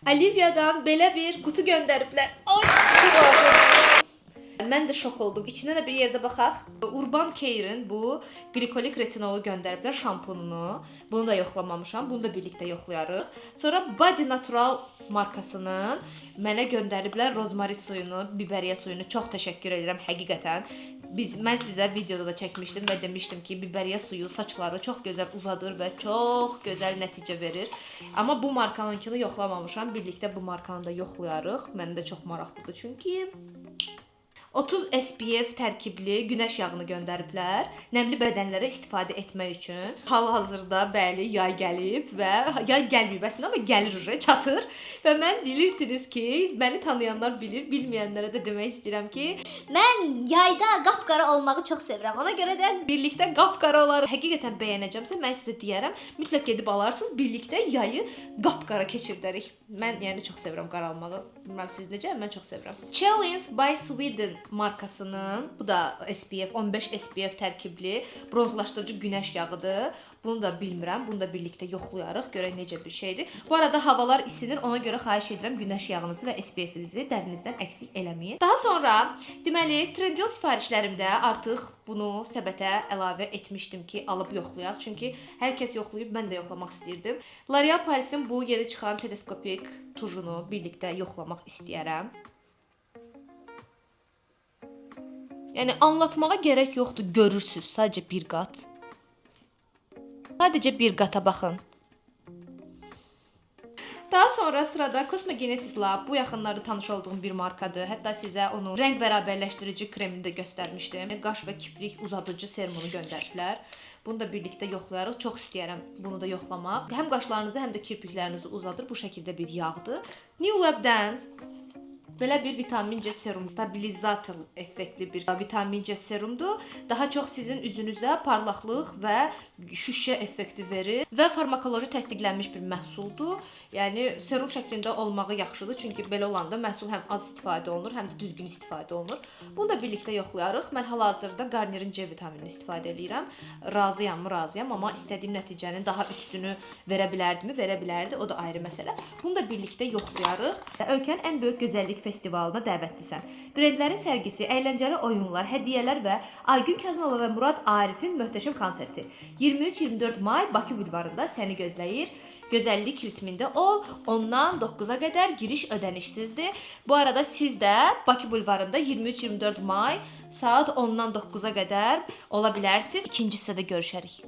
Olivia'dan belə bir qutu göndəriblər. Ay, çox ağır. Mən də şok oldum. İçinə də bir yerdə baxaq. Urban Care'in bu glikolik retinolu göndəriblər şampununu. Bunu da yoxlamamışam. Bunu da birlikdə yoxlayarıq. Sonra Body Natural markasının mənə göndəriblər rozmari suyunu, biberiya suyunu. Çox təşəkkür edirəm həqiqətən. Mən sizə videoda da çəkmişdim və demişdim ki, biberiya suyu saçları çox gözəl uzadır və çox gözəl nəticə verir. Amma bu markanınkini yoxlamamışam. Birlikdə bu markanı da yoxlayarıq. Mənə də çox maraqlıdır çünki 30 SPF tərkibli günəş yağını göndəriblər. Nəmli bədənlərə istifadə etmək üçün. Hal-hazırda bəli yay gəlib və yay gəlməyib əslində, amma gəlir çatır. Və mən bilirsiniz ki, məni tanıyanlar bilir, bilməyənlərə də demək istəyirəm ki, mən yayda qapqara olmağı çox sevirəm. Ona görə də birlikdə qapqara olarıq. Həqiqətən bəyənəcəmsə mən sizə deyərəm, mütləq gedib alarsınız. Birlikdə yayı qapqara keçirdərik. Mən yəni çox sevirəm qaralmağı. Bilmirəm siz necə, mən çox sevirəm. Challenge by Sweden markasının, bu da SPF 15 SPF tərkibli bronzlaşdırıcı günəş yağıdır. Bunu da bilmirəm, bunu da birlikdə yoxlayarıq, görək necə bir şeydir. Bu arada havalar isinir, ona görə xahiş edirəm günəş yağınızı və SPF-inizi dərinizdən əksik eləməyin. Daha sonra, deməli, Trendyol sifarişlərimdə artıq bunu səbətə əlavə etmişdim ki, alıb yoxlayaq. Çünki hər kəs yoxlayıb, mən də yoxlamaq istəyirdim. L'Oreal Paris'in bu yeni çıxan teleskopik tujunu birlikdə yoxlamaq istəyərəm. Yəni anlatmağa gərək yoxdur, görürsüz, sadəcə bir qat. Sadəcə bir qata baxın. Daha sonra sırada Cosmogenesis Lab, bu yaxınlarda tanış olduğum bir markadır. Hətta sizə onun rəng bərabərləşdirici kremini də göstərmişdim. Qaş və kiprik uzadıcı serumunu göndəriblər. Bunu da birlikdə yoxlayarıq. Çox istəyərəm bunu da yoxlamaq. Həm qaşlarınızı, həm də kirpiklərinizi uzadır. Bu şəkildə bir yağdır. New Web'dən belə bir vitamin C serum, stabilizator effektli bir vitamin C serumdur. Daha çox sizin üzünüzə parlaqlıq və şüşə effekti verir və farmakoloji təsdiqlənmiş bir məhsuldur. Yəni serum şəklində olmağı yaxşıdır, çünki belə olanda məhsul həm az istifadə olunur, həm də düzgün istifadə olunur. Bunu da birlikdə yoxlayarıq. Mən hal-hazırda Garnier'in C vitaminini istifadə edirəm. Razıyam, amma istədiyim nəticənin daha üstünü verə bilərdimi? Verə bilərdi, o da ayrı məsələ. Bunu da birlikdə yoxlayarıq. Ölkənin ən böyük gözəllik festivalına dəvətlisən. Brendlərin sərgisi, əyləncəli oyunlar, hədiyyələr və Aygün Kazımova və Murad Arifin möhtəşəm konserti 23-24 may Bakı bulvarında səni gözləyir. Gözəllik ritmində ol. 10-dan 9-a qədər giriş ödənişsizdir. Bu arada siz də Bakı bulvarında 23-24 may saat 10-dan 9-a qədər ola bilərsiniz. İkinci hissədə görüşərik.